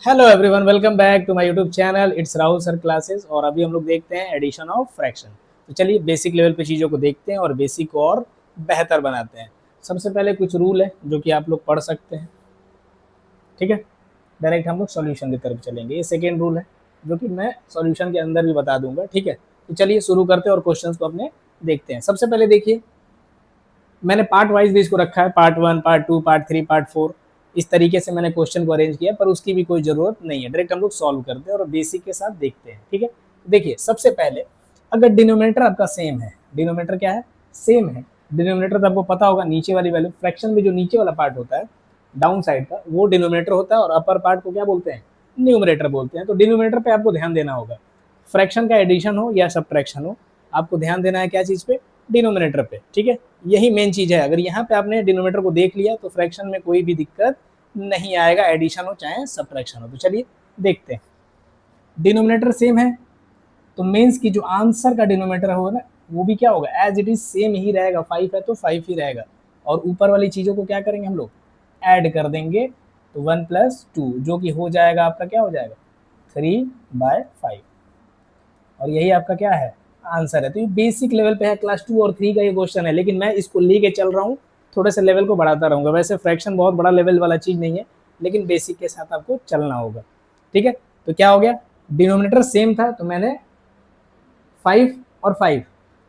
Hello everyone, welcome back to my YouTube channel. It's Rahul sir classes. और अभी हम लोग देखते हैं एडिशन ऑफ फ्रैक्शन। तो चलिए बेसिक लेवल पे चीज़ों को देखते हैं और बेसिक को और बेहतर बनाते हैं। सबसे पहले कुछ रूल है जो कि आप लोग पढ़ सकते हैं, ठीक है। डायरेक्ट हम लोग सॉल्यूशन की तरफ चलेंगे। ये सेकेंड रूल है जो कि मैं सॉल्यूशन के अंदर भी बता दूंगा, ठीक है। तो चलिए शुरू करते हैं और क्वेश्चंस को अपने देखते हैं। सबसे पहले देखिए, मैंने पार्ट वाइज भी इसको रखा है, पार्ट 1, पार्ट 2, पार्ट 3, पार्ट 4। इस तरीके से मैंने क्वेश्चन को अरेंज किया, पर उसकी भी कोई ज़रूरत नहीं है। डायरेक्ट हम लोग सॉल्व करते हैं और बेसिक के साथ देखते हैं, ठीक है। देखिए सबसे पहले, अगर डिनोमिनेटर आपका सेम है, डिनोमिनेटर क्या है, सेम है। डिनोमिनेटर तो आपको पता होगा, नीचे वाली वैल्यू, फ्रैक्शन में जो नीचे वाला पार्ट होता है डाउन साइड का, वो डिनोमिनेटर होता है और अपर पार्ट को क्या बोलते हैं, न्यूमरेटर बोलते हैं। तो डिनोमिनेटर पे आपको ध्यान देना होगा। फ्रैक्शन का एडिशन हो या सब्ट्रैक्शन हो, आपको ध्यान देना है क्या चीज़ पे, डिनोमिनेटर पे, ठीक है। यही मेन चीज़ है। अगर यहाँ पे आपने डिनोमिनेटर को देख लिया तो फ्रैक्शन में कोई भी दिक्कत नहीं आएगा, एडिशन हो चाहे सब्ट्रैक्शन हो। तो चलिए देखते हैं। डिनोमिनेटर सेम है तो मीन्स की जो आंसर का डिनोमिनेटर होगा ना, वो भी क्या होगा, एज इट इज सेम ही रहेगा। 5 है तो 5 ही रहेगा। और ऊपर वाली चीज़ों को क्या करेंगे हम लोग, ऐड कर देंगे। तो 1+2 जो कि हो जाएगा आपका, क्या हो जाएगा, 3/5। और यही आपका क्या है, आंसर है। तो ये बेसिक लेवल पे है, क्लास 2 और 3 का ये क्वेश्चन है, लेकिन मैं इसको लेके चल रहा हूँ, थोड़े से लेवल को बढ़ाता रहूँगा। वैसे फ्रैक्शन बहुत बड़ा लेवल वाला चीज़ नहीं है, लेकिन बेसिक के साथ आपको चलना होगा, ठीक है। तो क्या हो गया, डिनोमिनेटर सेम था तो मैंने 5 और 5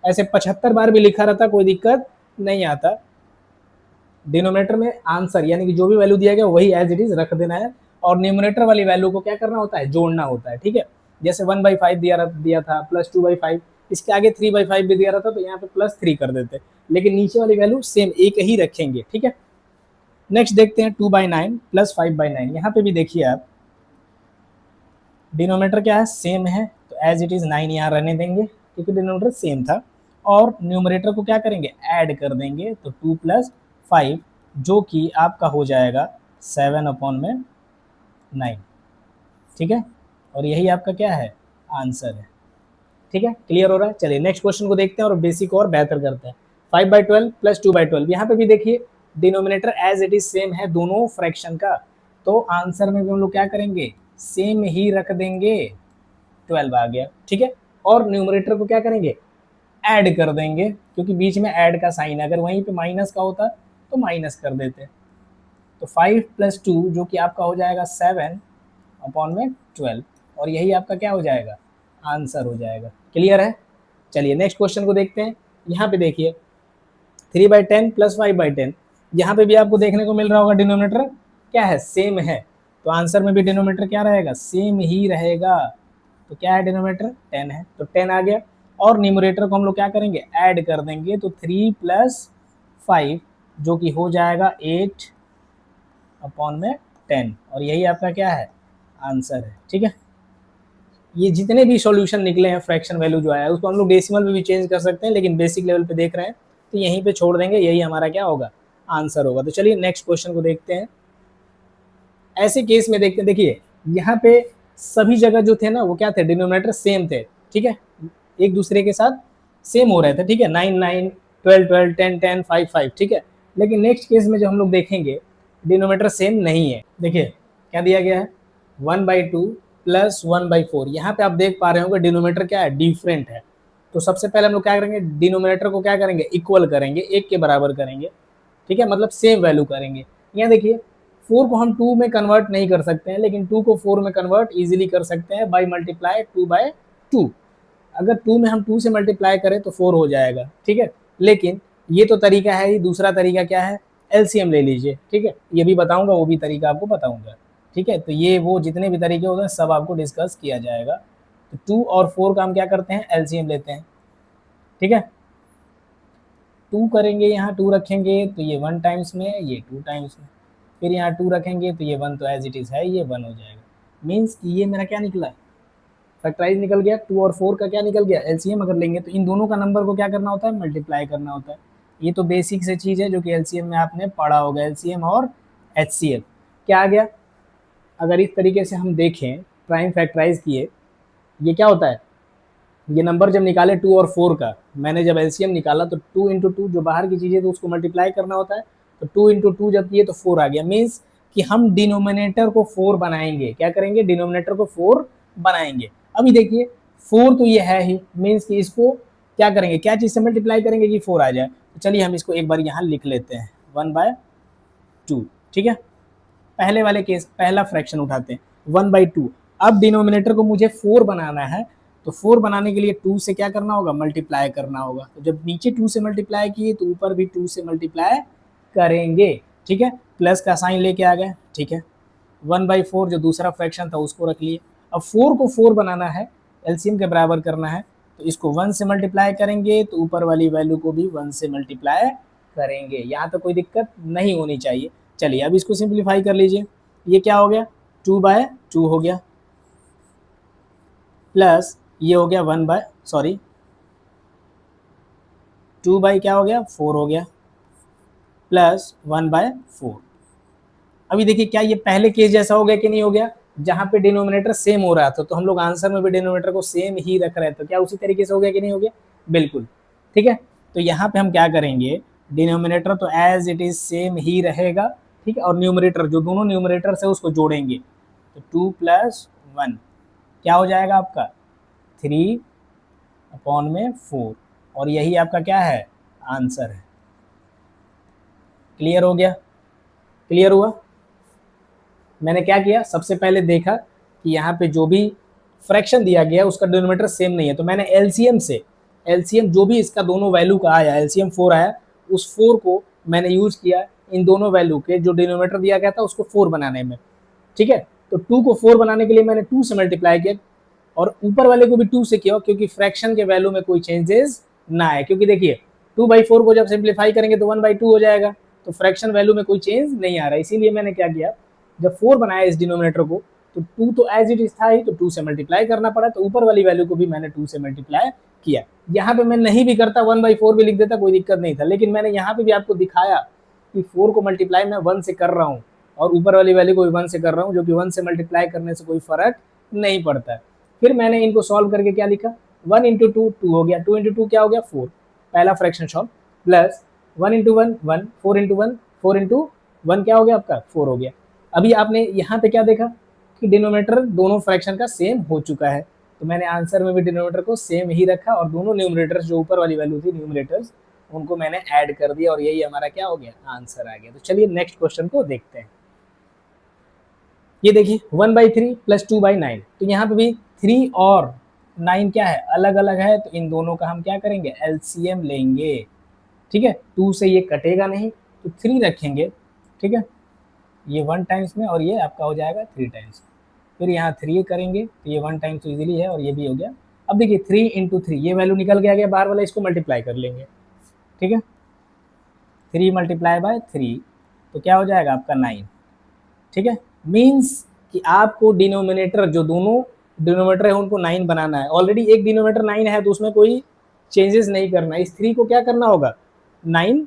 ऐसे 75 बार भी लिखा रहता, कोई दिक्कत नहीं आता। डिनोमिनेटर में आंसर यानी कि जो भी वैल्यू दिया गया वही एज इट इज रख देना है, और न्यूमरेटर वाली वैल्यू को क्या करना होता है, जोड़ना होता है, ठीक है। जैसे 1/5 दिया था, +2/5, इसके आगे 3/5 भी दिया रहता तो यहाँ पे +3 कर देते, लेकिन नीचे वाली वैल्यू सेम एक ही रखेंगे, ठीक है। नेक्स्ट देखते हैं 2/9 +5/9। यहाँ पे भी देखिए आप, डिनोमिनेटर क्या है, सेम है, तो एज इट इज 9 यहाँ रहने देंगे क्योंकि डिनोमिनेटर सेम था। और न्यूमरेटर को क्या करेंगे, ऐड कर देंगे। तो 2+5 जो कि आपका हो जाएगा 7/9, ठीक है। और यही आपका क्या है, आंसर है, ठीक है। क्लियर हो रहा है। चलिए नेक्स्ट क्वेश्चन को देखते हैं और बेसिक और बेहतर करते हैं। 5/12 +2/12, यहाँ पे भी देखिए denominator as it is same है दोनों फ्रैक्शन का, तो आंसर में भी हम लोग क्या करेंगे, सेम ही रख देंगे। 12 आ गया, ठीक है। और न्यूमरेटर को क्या करेंगे, ऐड कर देंगे, क्योंकि बीच में ऐड का साइन है, अगर वहीं पे माइनस का होता तो माइनस कर देते। तो 5+2 जो कि आपका हो जाएगा 7/12, और यही आपका क्या हो जाएगा, आंसर हो जाएगा। क्लियर है। चलिए नेक्स्ट क्वेश्चन को देखते हैं। यहाँ पे देखिए 3/10 +5/10, यहाँ पे भी आपको देखने को मिल रहा होगा डिनोमिनेटर क्या है, सेम है, तो आंसर में भी डिनोमिनेटर क्या रहेगा, सेम ही रहेगा। तो क्या है, डिनोमिनेटर 10 है तो 10 आ गया। और न्यूमरेटर को हम लोग क्या करेंगे, ऐड कर देंगे। तो 3+5 जो कि हो जाएगा 8/10, और यही आपका क्या है, आंसर है, ठीक है। ये जितने भी सॉल्यूशन निकले हैं, फ्रैक्शन वैल्यू जो आया है उसको हम लोग डेसिमल में भी चेंज कर सकते हैं, लेकिन बेसिक लेवल पे देख रहे हैं तो यहीं पे छोड़ देंगे, यही हमारा क्या होगा, आंसर होगा। तो चलिए नेक्स्ट क्वेश्चन को देखते हैं। ऐसे केस में देखते हैं, देखिए यहाँ पे सभी जगह जो थे ना वो क्या थे, डिनोमिनेटर सेम थे, ठीक है, एक दूसरे के साथ सेम हो रहे थे, ठीक है। 9 9, 12 12, 10 10, 5 5, ठीक है। लेकिन नेक्स्ट केस में जो हम लोग देखेंगे, डिनोमिनेटर सेम नहीं है। देखिए क्या दिया गया है, 1/2 +1/4। यहाँ पे आप देख पा रहे होंगे डिनोमिनेटर क्या है, डिफरेंट है। तो सबसे पहले हम लोग क्या करेंगे, डिनोमिनेटर को क्या करेंगे, इक्वल करेंगे, एक के बराबर करेंगे, ठीक है, मतलब सेम वैल्यू करेंगे। यहाँ देखिए 4 को हम 2 में कन्वर्ट नहीं कर सकते हैं, लेकिन 2 को 4 में कन्वर्ट इजीली कर सकते हैं बाई मल्टीप्लाई 2/2। अगर 2 में हम 2 से मल्टीप्लाई करें तो 4 हो जाएगा, ठीक है। लेकिन ये तो तरीका है ही, दूसरा तरीका क्या है, एलसीएम ले लीजिए, ठीक है। ये भी बताऊंगा, वो भी तरीका आपको बताऊंगा, ठीक है। तो ये वो जितने भी तरीके होते हैं सब आपको डिस्कस किया जाएगा। तो 2 और 4 का हम क्या करते हैं, एलसीएम लेते हैं, ठीक है। 2 करेंगे, यहाँ 2 रखेंगे तो ये 1 टाइम्स में, ये 2 टाइम्स में, फिर यहाँ 2 रखेंगे तो ये 1 तो एज इट इज़ है, ये 1 हो जाएगा। मीन्स कि ये मेरा क्या निकला, फैक्टराइज निकल गया। 2 और 4 का क्या निकल गया, एलसीएम अगर लेंगे तो इन दोनों का नंबर को क्या करना होता है, मल्टीप्लाई करना होता है। ये तो बेसिक से चीज़ है जो कि एलसीएम में आपने पढ़ा होगा, एलसीएम और एचसीएफ। क्या आ गया, अगर इस तरीके से हम देखें, प्राइम फैक्टराइज किए, ये क्या होता है, ये नंबर जब निकाले 2 और 4 का, मैंने जब एलसीएम निकाला तो 2 × 2 जो बाहर की चीज़ें तो उसको मल्टीप्लाई करना होता है, तो 2 × 2 जब किए तो 4 आ गया। मीन्स कि हम डिनोमिनेटर को 4 बनाएंगे। क्या करेंगे? डिनोमिनेटर को 4 बनाएंगे। अभी देखिए 4 तो ये है ही, मीन्स कि इसको क्या करेंगे, क्या चीज से मल्टीप्लाई करेंगे कि 4 आ जाए। तो चलिए हम इसको एक बार यहाँ लिख लेते हैं 1/2। ठीक है, पहले वाले केस पहला फ्रैक्शन उठाते हैं 1/2। अब डिनोमिनेटर को मुझे 4 बनाना है, तो 4 बनाने के लिए 2 से क्या करना होगा? मल्टीप्लाई करना होगा। तो जब नीचे 2 से मल्टीप्लाई किए तो ऊपर भी 2 से मल्टीप्लाई करेंगे। ठीक है, प्लस का साइन लेके आ गए। ठीक है, 1/4 जो दूसरा फ्रैक्शन था उसको रख लिए। अब 4 को 4 बनाना है, एलसीएम के बराबर करना है, तो इसको 1 से मल्टीप्लाई करेंगे तो ऊपर वाली वैल्यू को भी 1 से मल्टीप्लाई करेंगे। यहाँ तो कोई दिक्कत नहीं होनी चाहिए। चलिए अब इसको सिंप्लीफाई कर लीजिए। ये क्या हो गया? 2/2 हो गया, प्लस ये हो गया 2 बाई क्या हो गया? 4 हो गया, प्लस 1/4। अभी देखिए क्या ये पहले केस जैसा हो गया कि नहीं हो गया? जहां पे डिनोमिनेटर सेम हो रहा था तो हम लोग आंसर में भी डिनोमिनेटर को सेम ही रख रहे थे, तो क्या उसी तरीके से हो गया कि नहीं हो गया? बिल्कुल। ठीक है, तो यहाँ पे हम क्या करेंगे, डिनोमिनेटर तो एज इट इज सेम ही रहेगा। ठीक है, और न्यूमरेटर जो दोनों न्यूमरेटर है उसको जोड़ेंगे, तो 2 + 1 क्या हो जाएगा आपका? 3/4, और यही आपका क्या है? आंसर है। क्लियर हो गया? क्लियर हुआ? मैंने क्या किया, सबसे पहले देखा कि यहाँ पे जो भी फ्रैक्शन दिया गया है उसका डिनोमिनेटर सेम नहीं है, तो मैंने एलसीएम जो भी इसका दोनों वैल्यू का आया, एलसीएम 4 आया, उस 4 को मैंने यूज किया इन दोनों वैल्यू के जो डिनोमिनेटर दिया गया था उसको 4 बनाने में। ठीक है, तो 2 को 4 बनाने के लिए मैंने 2 से मल्टीप्लाई किया और ऊपर वाले को भी 2 से किया, क्योंकि फ्रैक्शन के वैल्यू में कोई चेंजेस ना आए। क्योंकि देखिए 2/4 को जब सिंप्लीफाई करेंगे तो 1/2 हो जाएगा, तो फ्रैक्शन वैल्यू में कोई चेंज नहीं आ रहा है। इसीलिए मैंने क्या किया, जब 4 बनाया इस डिनोमिनेटर को तो 2 तो एज इट इज था ही, तो 2 से मल्टीप्लाई करना पड़ा, तो ऊपर वाली वैल्यू को भी मैंने 2 से मल्टीप्लाई किया। यहाँ पे मैं नहीं भी करता 1/4 भी लिख देता, कोई दिक्कत नहीं था, लेकिन मैंने यहाँ पे भी आपको दिखाया कि 4 को मल्टीप्लाई मैं 1 से कर रहा हूँ और ऊपर वाली वैल्यू को भी 1 से कर रहा हूँ, जो कि 1 से मल्टीप्लाई करने से कोई फर्क नहीं पड़ता है। फिर मैंने इनको सॉल्व करके क्या लिखा, 1 × 2 2 हो गया, 2 × 2 क्या हो गया? 4, पहला फ्रैक्शन सॉल्व, प्लस 1 × 1 1, 4 × 1 4 × 1 क्या हो गया आपका? 4 हो गया। अभी आपने यहाँ पे क्या देखा कि डिनोमिनेटर दोनों फ्रैक्शन का सेम हो चुका है, तो मैंने आंसर में भी डिनोमिनेटर को सेम ही रखा और दोनों न्यूमरेटर्स जो ऊपर वाली वैल्यू थी न्यूमरेटर्स उनको मैंने ऐड कर दिया और यही हमारा क्या हो गया? आंसर आ गया। तो चलिए नेक्स्ट क्वेश्चन को देखते हैं। ये देखिए 1/3 + 2/9, तो यहाँ पे भी 3 और 9 क्या है? अलग अलग है, तो इन दोनों का हम क्या करेंगे? एलसीएम लेंगे। ठीक है, 2 से ये कटेगा नहीं तो 3 रखेंगे। ठीक है, ये 1 टाइम्स में और ये आपका हो जाएगा 3 टाइम्स। फिर यहाँ 3 करेंगे तो ये 1 टाइम्स तो इजीली है और ये भी हो गया। अब देखिए 3 × 3 ये वैल्यू निकल के आ गया बाहर वाला, इसको मल्टीप्लाई कर लेंगे। ठीक है, 3 × 3 तो क्या हो जाएगा आपका? 9। ठीक है, मीन्स कि आपको डिनोमिनेटर जो दोनों डिनोमिनेटर है उनको 9 बनाना है। ऑलरेडी एक डिनोमिनेटर 9 है तो उसमें कोई चेंजेस नहीं करना है। इस 3 को क्या करना होगा? 9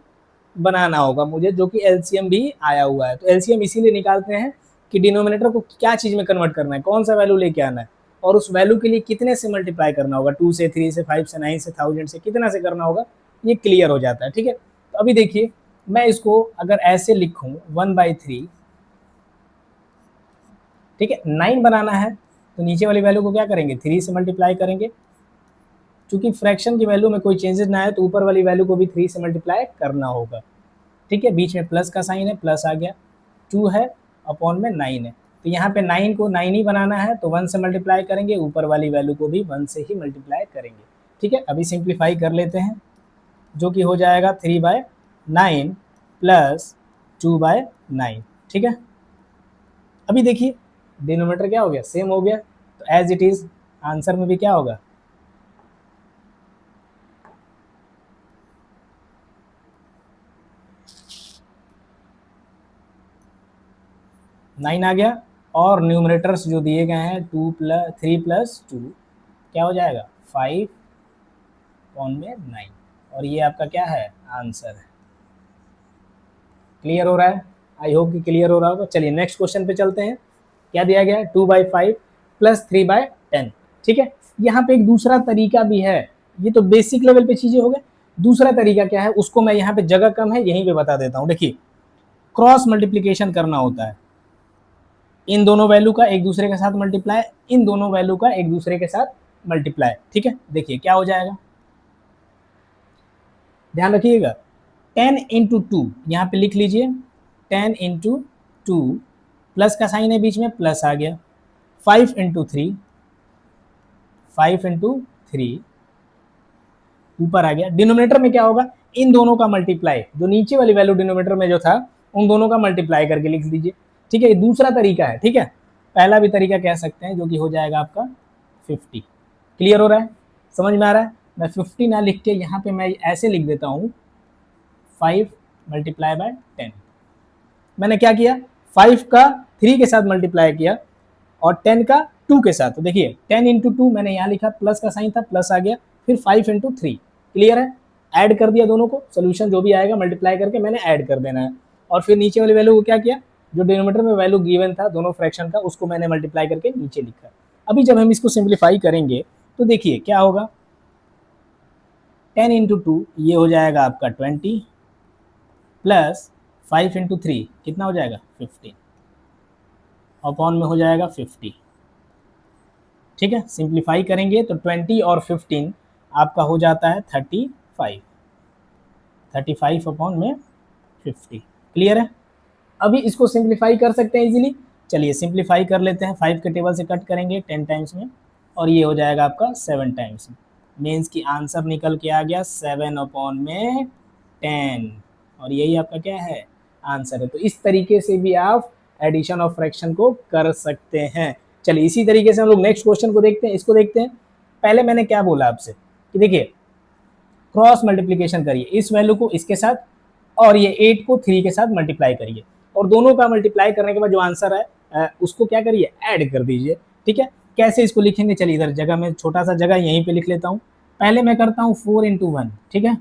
बनाना होगा मुझे, जो कि एलसीएम भी आया हुआ है। तो एलसीएम इसीलिए निकालते हैं कि डिनोमिनेटर को क्या चीज़ में कन्वर्ट करना है, कौन सा वैल्यू लेके आना है और उस वैल्यू के लिए कितने से मल्टीप्लाई करना होगा, 2 से 3 से 5 से 9 से 1000 से कितना से करना होगा, ये क्लियर हो जाता है। ठीक है, तो अभी देखिए मैं इसको अगर ऐसे लिखूँ 1/3, ठीक है, 9 बनाना है तो नीचे वाली वैल्यू को क्या करेंगे? 3 से मल्टीप्लाई करेंगे। चूंकि फ्रैक्शन की वैल्यू में कोई चेंजेस ना आए तो ऊपर वाली वैल्यू को भी 3 से मल्टीप्लाई करना होगा। ठीक है, बीच में प्लस का साइन है, प्लस आ गया, 2 है अपॉन में 9 है, तो यहाँ पे 9 को 9 ही बनाना है तो 1 से मल्टीप्लाई करेंगे, ऊपर वाली वैल्यू को भी 1 से ही मल्टीप्लाई करेंगे। ठीक है, अभी सिंप्लीफाई कर लेते हैं, जो कि हो जाएगा 3/9 + 2/9। ठीक है, अभी देखिए डिनोमिनेटर क्या हो गया? सेम हो गया, तो एज इट इज आंसर में भी क्या होगा? 9 आ गया और न्यूमरेटर्स जो दिए गए हैं 3 + 2 क्या हो जाएगा? 5/9 और ये आपका क्या है? आंसर है। क्लियर हो रहा है? आई होप कि क्लियर हो रहा होगा। चलिए नेक्स्ट क्वेश्चन पे चलते हैं। क्या दिया गया है? 2/5 + 3/10। ठीक है, यहाँ पे एक दूसरा तरीका भी है, ये तो बेसिक लेवल पे चीजें हो गए। दूसरा तरीका क्या है उसको मैं यहाँ पे, जगह कम है यहीं पे बता देता हूँ। देखिए क्रॉस मल्टीप्लीकेशन करना होता है, इन दोनों वैल्यू का एक दूसरे के साथ मल्टीप्लाई, इन दोनों वैल्यू का एक दूसरे के साथ मल्टीप्लाई। ठीक है, देखिए क्या हो जाएगा, ध्यान रखिएगा। 10 इंटू टू यहाँ पे लिख लीजिए, 10 इंटू टू, प्लस का साइन है बीच में, प्लस आ गया। 5 इंटू थ्री, 5 इंटू थ्री ऊपर आ गया। डिनोमिनेटर में क्या होगा, इन दोनों का मल्टीप्लाई, जो नीचे वाली वैल्यू डिनोमिनेटर में जो था उन दोनों का मल्टीप्लाई करके लिख दीजिए। ठीक है, ये दूसरा तरीका है। ठीक है, पहला भी तरीका कह सकते हैं, जो कि हो जाएगा आपका 50। क्लियर हो रहा है, समझ में आ रहा है। मैं 50 ना लिख के यहाँ पे मैं ऐसे लिख देता हूँ 5 मल्टीप्लाई बाय 10। मैंने क्या किया, 5 का 3 के साथ मल्टीप्लाई किया और 10 का 2 के साथ। तो देखिए 10 इंटू टू मैंने यहाँ लिखा, प्लस का साइन था, प्लस आ गया, फिर 5 इंटू थ्री। क्लियर है, ऐड कर दिया दोनों को, सोल्यूशन जो भी आएगा मल्टीप्लाई करके मैंने ऐड कर देना है। और फिर नीचे वाली वैल्यू को क्या किया, जो डिनोमिनेटर में वैल्यू गिवन था दोनों फ्रैक्शन का, उसको मैंने मल्टीप्लाई करके नीचे लिखा। अभी जब हम इसको सिंप्लीफाई करेंगे तो देखिए क्या होगा, 10 इंटू टू ये हो जाएगा आपका 20, प्लस 5 इंटू थ्री कितना हो जाएगा 15, अपॉन में हो जाएगा 50। ठीक है, सिंप्लीफाई करेंगे तो 20 और 15 आपका हो जाता है 35, 35 अपॉन में 50। क्लियर है, अभी इसको सिंप्लीफाई कर सकते हैं इजीली। चलिए सिंप्लीफाई कर लेते हैं, 5 के टेबल से कट करेंगे 10 टाइम्स में, और ये हो जाएगा आपका 7 टाइम्स में। मीन्स की आंसर निकल के आ गया 7 अपॉन में 10, और यही आपका क्या है, आंसर है। तो इस तरीके से भी आप एडिशन ऑफ फ्रैक्शन को कर सकते हैं। चलिए इसी तरीके से हम लोग नेक्स्ट क्वेश्चन को देखते हैं, इसको देखते हैं। पहले मैंने क्या बोला आपसे कि देखिए क्रॉस मल्टीप्लीकेशन करिए, इस वैल्यू को इसके साथ और ये 8 को 3 के साथ मल्टीप्लाई करिए, और दोनों का मल्टीप्लाई करने के बाद जो आंसर है उसको क्या करिए, ऐड कर दीजिए। ठीक है, कैसे इसको लिखेंगे, चलिए इधर जगह में छोटा सा जगह यहीं पे लिख लेता हूँ। पहले मैं करता हूँ 4 इंटू वन। ठीक है,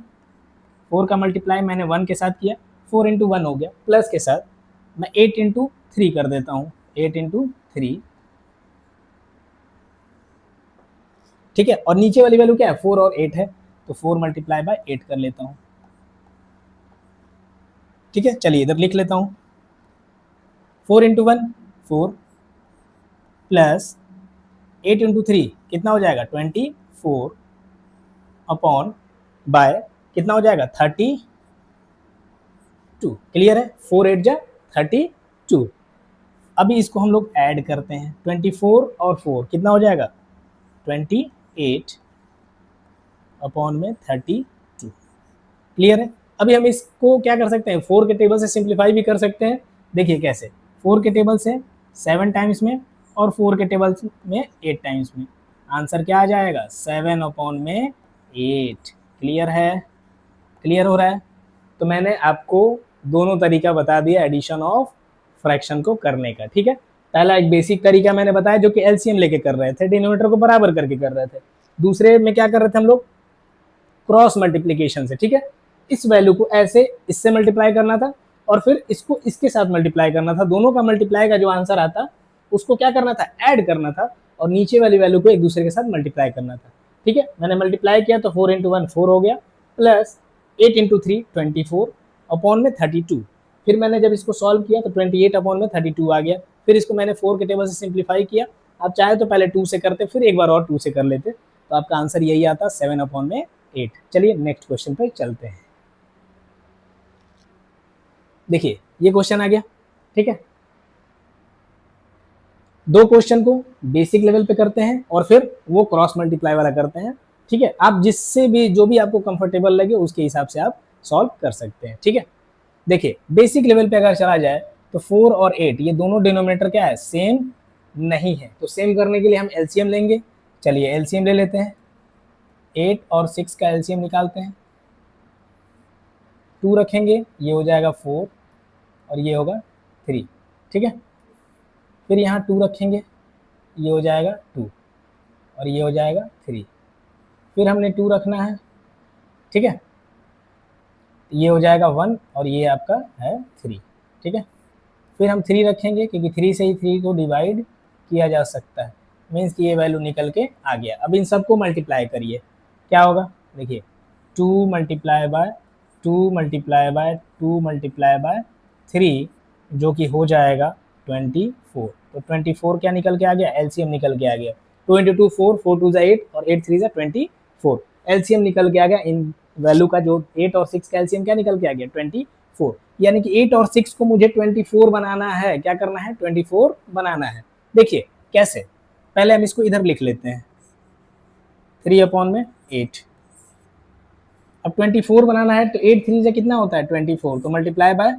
4 का मल्टीप्लाई मैंने 1 के साथ किया, 4 इंटू वन हो गया, प्लस के साथ मैं 8 इंटू थ्री कर देता हूँ, 8 इंटू थ्री। ठीक है, और नीचे वाली वैल्यू क्या है, 4 और 8 है, तो 4 मल्टीप्लाई बाय 8 कर लेता हूँ। ठीक है, चलिए इधर लिख लेता हूँ, 4 into one 4, plus 8 into three कितना हो जाएगा 24, अपॉन बाय कितना हो जाएगा 32। क्लियर है, 4 8 जा 32। अभी इसको हम लोग ऐड करते हैं, 24 और 4 कितना हो जाएगा 28 अपॉन में 32। क्लियर है, अभी हम इसको क्या कर सकते हैं, 4 के टेबल से सिंप्लीफाई भी कर सकते हैं। देखिए कैसे, 4 के टेबल से 7 टाइम्स में और 4 के टेबल में 8 टाइम्स में, आंसर क्या आ जाएगा 7 अपॉन में 8। क्लियर है, क्लियर हो रहा है। तो मैंने आपको दोनों तरीका बता दिया एडिशन ऑफ फ्रैक्शन को करने का। ठीक है, पहला एक बेसिक तरीका मैंने बताया जो कि एलसीएम लेके कर रहे थे, डिनोमिनेटर को बराबर करके कर रहे थे। दूसरे में क्या कर रहे थे हम लोग, क्रॉस मल्टीप्लीकेशन से। ठीक है, इस वैल्यू को ऐसे इससे मल्टीप्लाई करना था और फिर इसको इसके साथ मल्टीप्लाई करना था, दोनों का मल्टीप्लाई का जो आंसर आता उसको क्या करना था, ऐड करना था, और नीचे वाली वैल्यू को एक दूसरे के साथ मल्टीप्लाई करना था। ठीक है, मैंने मल्टीप्लाई किया तो 4 इंटू वन 4 हो गया, प्लस 8 इंटू थ्री 24 अपॉन में 32। फिर मैंने जब इसको सॉल्व किया तो 28 अपॉन में 32 आ गया। फिर इसको मैंने 4 के टेबल से सिंप्लीफाई किया, आप चाहे तो पहले 2 से करते, फिर एक बार और 2 से कर लेते, तो आपका आंसर यही आता 7 अपॉन में 8। चलिए नेक्स्ट क्वेश्चन पे चलते हैं। देखिए ये क्वेश्चन आ गया। ठीक है, दो क्वेश्चन को बेसिक लेवल पे करते हैं और फिर वो क्रॉस मल्टीप्लाई वाला करते हैं। ठीक है, आप जिससे भी जो भी आपको कंफर्टेबल लगे उसके हिसाब से आप सॉल्व कर सकते हैं। ठीक है, देखिए बेसिक लेवल पे अगर चला जाए तो 4 और 8 ये दोनों डिनोमिनेटर क्या है, सेम नहीं है। तो सेम करने के लिए हम एलसीएम लेंगे। चलिए एलसीएम ले लेते हैं, 8 और 6 का एलसीएम निकालते हैं। 2 रखेंगे, ये हो जाएगा 4 और ये होगा 3। ठीक है, फिर यहाँ 2 रखेंगे, ये हो जाएगा 2 और ये हो जाएगा 3। फिर हमने 2 रखना है। ठीक है, ये हो जाएगा 1 और ये आपका है 3। ठीक है, फिर हम 3 रखेंगे क्योंकि 3 से ही 3 को डिवाइड किया जा सकता है, मीन्स कि ये वैल्यू निकल के आ गया। अब इन सबको मल्टीप्लाई करिए, क्या होगा, देखिए 2 multiply by 2 multiply by 2 multiply by 3 जो कि हो जाएगा 24। तो 24 क्या निकल के आ गया, एलसीएम निकल के आ गया। 2 इंटू 2 4, 4 2 8 और 8 3 24। एलसीएम निकल के आ गया इन वैल्यू का, जो 8 और 6 का एलसीएम क्या निकल के आ गया 24। यानी कि 8 और 6 को मुझे 24 बनाना है। क्या करना है, 24 बनाना है। देखिए कैसे, पहले हम इसको इधर लिख लेते हैं 3/8। अब 24 बनाना है तो 8 3 से कितना होता है 24, तो मल्टीप्लाई बाय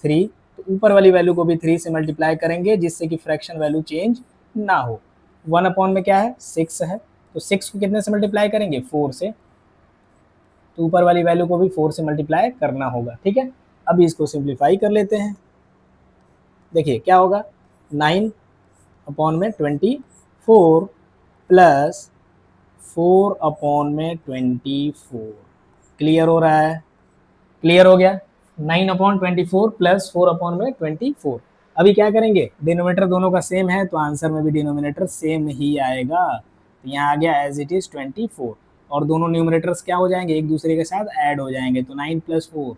3। तो ऊपर वाली वैल्यू को भी 3 से मल्टीप्लाई करेंगे जिससे कि फ्रैक्शन वैल्यू चेंज ना हो। 1 में क्या है 6 है, तो 6 को कितने से मल्टीप्लाई करेंगे 4 से, तो ऊपर वाली वैल्यू को भी 4 से मल्टीप्लाई करना होगा। ठीक है, अभी इसको सिंप्लीफाई कर लेते हैं। देखिए क्या होगा, 9/24 प्लस 4/24। क्लियर हो रहा है, क्लियर हो गया। 9/24 प्लस 4/24। अभी क्या करेंगे, डिनोमिनेटर दोनों का सेम है तो आंसर में भी डिनोमिनेटर सेम ही आएगा। तो यहाँ आ गया एज इट इज 24, और दोनों न्यूमिनेटर्स क्या हो जाएंगे, एक दूसरे के साथ ऐड हो जाएंगे। तो 9 + 4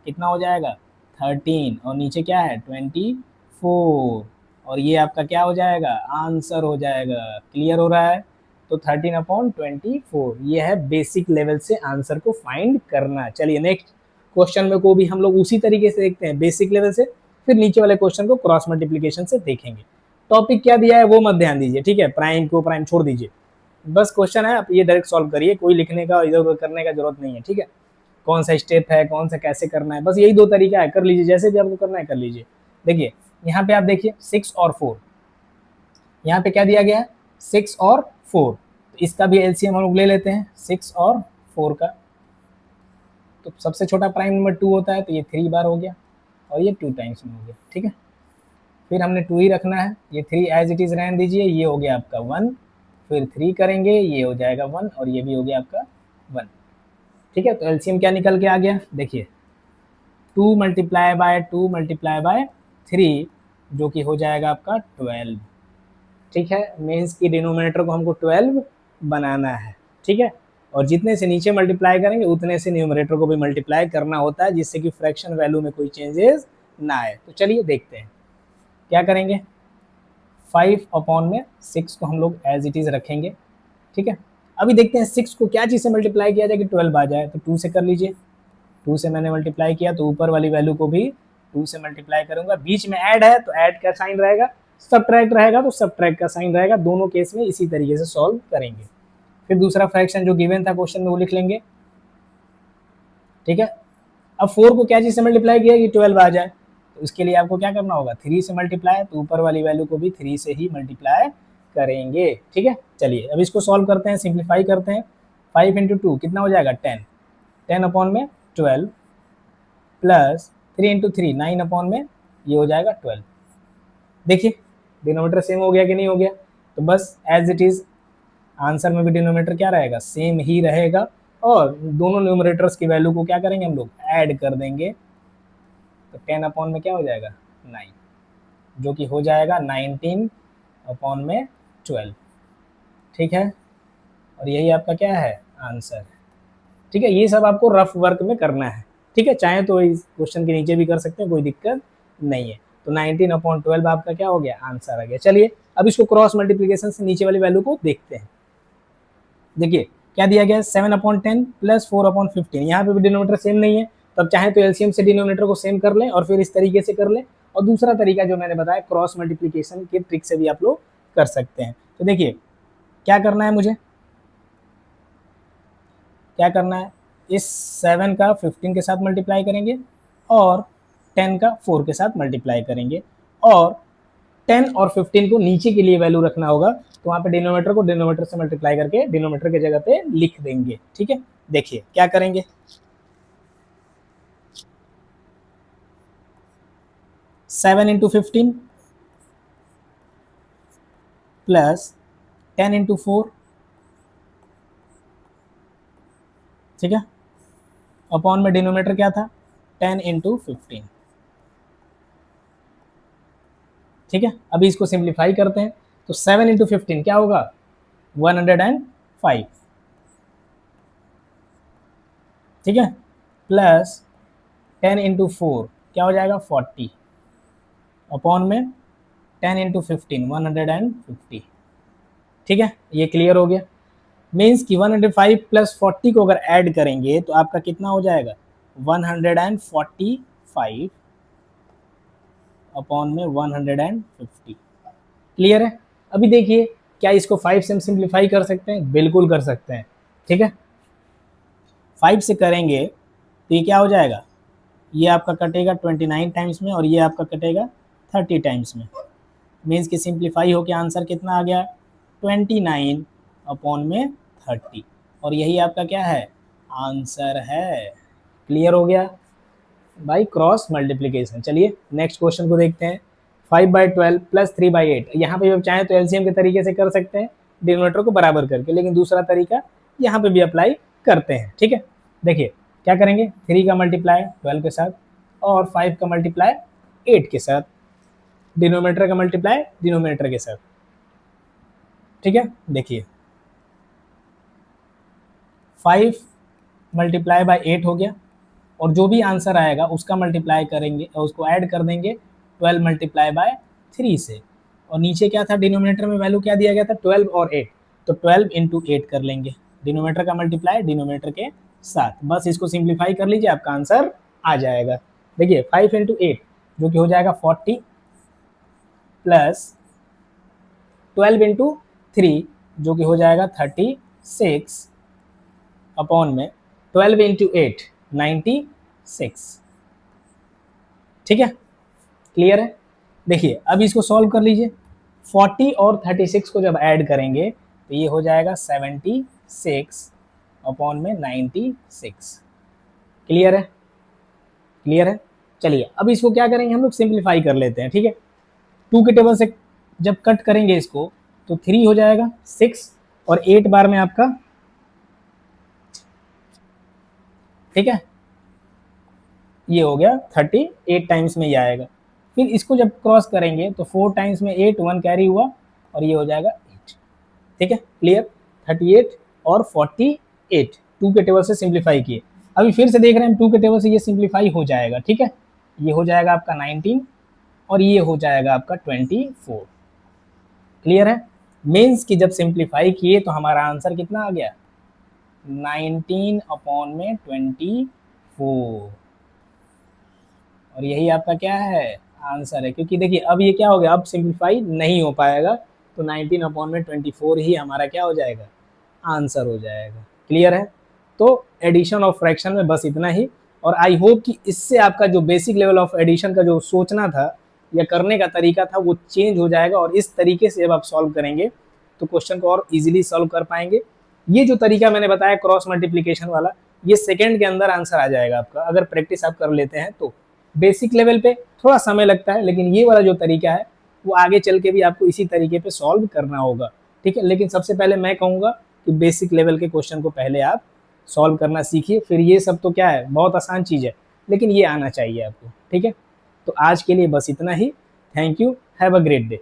कितना हो जाएगा 13, और नीचे क्या है 24, और ये आपका क्या हो जाएगा आंसर हो जाएगा। क्लियर हो रहा है। तो 13/24 ये है बेसिक लेवल से आंसर को फाइंड करना। चलिए नेक्स्ट क्वेश्चन में को भी हम लोग उसी तरीके से देखते हैं, बेसिक लेवल से, फिर नीचे वाले क्वेश्चन को क्रॉस मल्टीप्लिकेशन से देखेंगे। टॉपिक क्या दिया है वो मत ध्यान दीजिए, ठीक है, प्राइम को प्राइम छोड़ दीजिए, बस क्वेश्चन है आप ये डायरेक्ट सॉल्व करिए, कोई लिखने का इधर उधर करने का जरूरत नहीं है। ठीक है, कौन सा स्टेप है, कौन सा कैसे करना है, बस यही दो तरीका है, कर लीजिए जैसे भी आपको करना है कर लीजिए। देखिए यहाँ पे आप देखिए 6 और 4, यहाँ पे क्या दिया गया है 6 और 4, तो इसका भी एलसीएम हम लोग ले लेते हैं 6 और 4 का। तो सबसे छोटा प्राइम नंबर 2 होता है, तो ये 3 बार हो गया और ये 2 टाइम्स में हो गया। ठीक है, फिर हमने 2 ही रखना है, ये 3 एज इट इज रहने दीजिए, ये हो गया आपका 1, फिर 3 करेंगे ये हो जाएगा 1, और ये भी हो गया आपका 1। ठीक है, तो एलसीएम क्या निकल के आ गया, देखिए 2 मल्टीप्लाई बाय 2 मल्टीप्लाई बाय 3, जो कि हो जाएगा आपका 12। ठीक है, मीन्स की डिनोमिनेटर को हमको 12 बनाना है। ठीक है, और जितने से नीचे मल्टीप्लाई करेंगे उतने से न्यूमरेटर को भी मल्टीप्लाई करना होता है, जिससे कि फ्रैक्शन वैल्यू में कोई चेंजेस ना आए। तो चलिए देखते हैं क्या करेंगे। 5/6 को हम लोग एज इट इज रखेंगे। ठीक है, अभी देखते हैं 6 को क्या चीज़ से मल्टीप्लाई किया जाए कि 12 आ जाए, तो 2 से कर लीजिए। 2 से मैंने मल्टीप्लाई किया तो ऊपर वाली वैल्यू को भी 2 से मल्टीप्लाई करूंगा। बीच में ऐड है तो ऐड का साइन रहेगा, सब्ट्रैक्ट रहेगा तो सब्ट्रैक्ट का साइन रहेगा। दोनों केस में इसी तरीके से सॉल्व करेंगे। फिर दूसरा फ्रैक्शन जो गिवन था क्वेश्चन में वो लिख लेंगे। ठीक है, अब 4 को क्या चीज़ से मल्टीप्लाई किया कि 12 आ जाए, तो इसके लिए आपको क्या करना होगा 3 से मल्टीप्लाई, तो ऊपर वाली वैल्यू को भी 3 से ही मल्टीप्लाई करेंगे। ठीक है, चलिए अब इसको सॉल्व करते हैं, सिंप्लीफाई करते हैं। 5 × 2 कितना हो जाएगा 10, 10/12 प्लस 3 × 3 9/, ये हो जाएगा 12। देखिए डिनोमीटर सेम हो गया कि नहीं हो गया, तो बस एज इट इज आंसर में भी डिनोमीटर क्या रहेगा सेम ही रहेगा, और दोनों न्यूमरेटर्स की वैल्यू को क्या करेंगे हम लोग ऐड कर देंगे। तो 10 क्या हो जाएगा 9, जो कि हो जाएगा 19/12। ठीक है, और यही आपका क्या है आंसर। ठीक है, ये सब आपको रफ वर्क में करना है। ठीक है, चाहे तो इस क्वेश्चन के नीचे भी कर सकते हैं, कोई दिक्कत नहीं है। तो 19/12 आपका क्या हो गया आंसर आ गया। चलिए अब इसको क्रॉस मल्टीप्लिकेशन से नीचे वाली वैल्यू को देखते हैं। देखिए क्या दिया गया 7/10 प्लस 4/15, यहाँ पे भी डिनोमीटर सेम नहीं है, तब चाहे तो एलसीएम से डिनोमीटर को सेम कर लें और फिर इस तरीके से कर लें, और दूसरा तरीका जो मैंने बताया क्रॉस मल्टीप्लिकेशन के ट्रिक से भी आप लोग कर सकते हैं। तो देखिए क्या करना है मुझे, क्या करना है, इस 7 का 15 के साथ मल्टीप्लाई करेंगे और 10 का 4 के साथ मल्टीप्लाई करेंगे, और 10 और 15 को नीचे के लिए वैल्यू रखना होगा, तो वहां पे डिनोमीटर को डिनोमीटर से मल्टीप्लाई करके डिनोमीटर की जगह पे लिख देंगे। ठीक है, देखिए क्या करेंगे, 7 × 15 प्लस 10 × 4, ठीक है, अपॉन में डिनोमीटर क्या था 10 × 15। ठीक है, अभी इसको सिंप्लीफाई करते हैं, तो 7 × 15 क्या होगा 105। ठीक है, प्लस 10 × 4 क्या हो जाएगा 40, अपॉन में 10 इंटू 15 150। ठीक है, ये क्लियर हो गया। मीन्स कि 105 प्लस 40 को अगर ऐड करेंगे तो आपका कितना हो जाएगा 145 अपॉन में 150। क्लियर है। अभी देखिए क्या इसको 5 से हम सिंप्लीफाई कर सकते हैं? बिल्कुल कर सकते हैं। ठीक है, 5 से करेंगे तो ये क्या हो जाएगा, ये आपका कटेगा 29 टाइम्स में और ये आपका कटेगा 30 टाइम्स में। मीन्स कि सिंप्लीफाई होके आंसर कितना आ गया 29 अपॉन में 30, और यही आपका क्या है आंसर है। क्लियर हो गया भाई, क्रॉस मल्टीप्लीकेशन। चलिए नेक्स्ट क्वेश्चन को देखते हैं। 5/12 प्लस 3/8। यहाँ पे आप चाहें तो एलसीएम के तरीके से कर सकते हैं डिनोमिनेटर को बराबर करके, लेकिन दूसरा तरीका यहाँ पे भी अप्लाई करते हैं। ठीक है, देखिए क्या करेंगे, 3 का मल्टीप्लाई 12 के साथ और 5 का मल्टीप्लाई 8 के साथ, डिनोमिनेटर का मल्टीप्लाई डिनोमिनेटर के साथ। ठीक है, देखिए 5 मल्टीप्लाई बाय 8 हो गया, और जो भी आंसर आएगा उसका मल्टीप्लाई करेंगे और उसको ऐड कर देंगे 12 मल्टीप्लाई बाय 3 से। और नीचे क्या था, डिनोमिनेटर में वैल्यू क्या दिया गया था 12 और 8, तो 12 इंटू 8 कर लेंगे, डिनोमिनेटर का मल्टीप्लाई डिनोमिनेटर के साथ। बस इसको सिंप्लीफाई कर लीजिए, आपका आंसर आ जाएगा। देखिए 5 इंटू 8 जो कि हो जाएगा 40 प्लस 12 इंटू 3 जो कि हो जाएगा 36 अपॉन में 12 इंटू 8 96। ठीक है, क्लियर है। देखिए अब इसको सॉल्व कर लीजिए, 40 और 36 को जब ऐड करेंगे तो ये हो जाएगा 76 अपॉन में 96। क्लियर है, क्लियर है। चलिए अब इसको क्या करेंगे, हम लोग सिंप्लीफाई कर लेते हैं। ठीक है, 2 के टेबल से जब कट करेंगे इसको तो 3 हो जाएगा 6 और 8 बार में आपका, ठीक है, ये हो गया 38 टाइम्स में ये आएगा। फिर इसको जब क्रॉस करेंगे तो 4 टाइम्स में 8 1 कैरी हुआ और ये हो जाएगा 8। ठीक है, क्लियर। 38 और 48 2 के टेबल से सिंप्लीफाई किए। अभी फिर से देख रहे हैं हम 2 के टेबल से ये सिंप्लीफाई हो जाएगा। ठीक है, ये हो जाएगा आपका 19 और ये हो जाएगा आपका 24। क्लियर है। मीन्स कि जब सिंप्लीफाई किए तो हमारा आंसर कितना आ गया 19 अपॉन में 24, और यही आपका क्या है आंसर है। क्योंकि देखिए अब ये क्या हो गया, अब सिंप्लीफाई नहीं हो पाएगा, तो 19 अपॉन में 24 ही हमारा क्या हो जाएगा आंसर हो जाएगा। क्लियर है। तो एडिशन ऑफ फ्रैक्शन में बस इतना ही, और आई होप कि इससे आपका जो बेसिक लेवल ऑफ एडिशन का जो सोचना था या करने का तरीका था वो चेंज हो जाएगा, और इस तरीके से जब आप सॉल्व करेंगे तो क्वेश्चन को और इजीली सॉल्व कर पाएंगे। ये जो तरीका मैंने बताया क्रॉस मल्टीप्लिकेशन वाला, ये सेकंड के अंदर आंसर आ जाएगा आपका, अगर प्रैक्टिस आप कर लेते हैं तो। बेसिक लेवल पे थोड़ा समय लगता है, लेकिन ये वाला जो तरीका है वो आगे चल के भी आपको इसी तरीके पे सॉल्व करना होगा। ठीक है, लेकिन सबसे पहले मैं कहूँगा कि बेसिक लेवल के क्वेश्चन को पहले आप सॉल्व करना सीखिए, फिर ये सब तो क्या है बहुत आसान चीज़ है, लेकिन ये आना चाहिए आपको। ठीक है, तो आज के लिए बस इतना ही। Thank you, have a great day.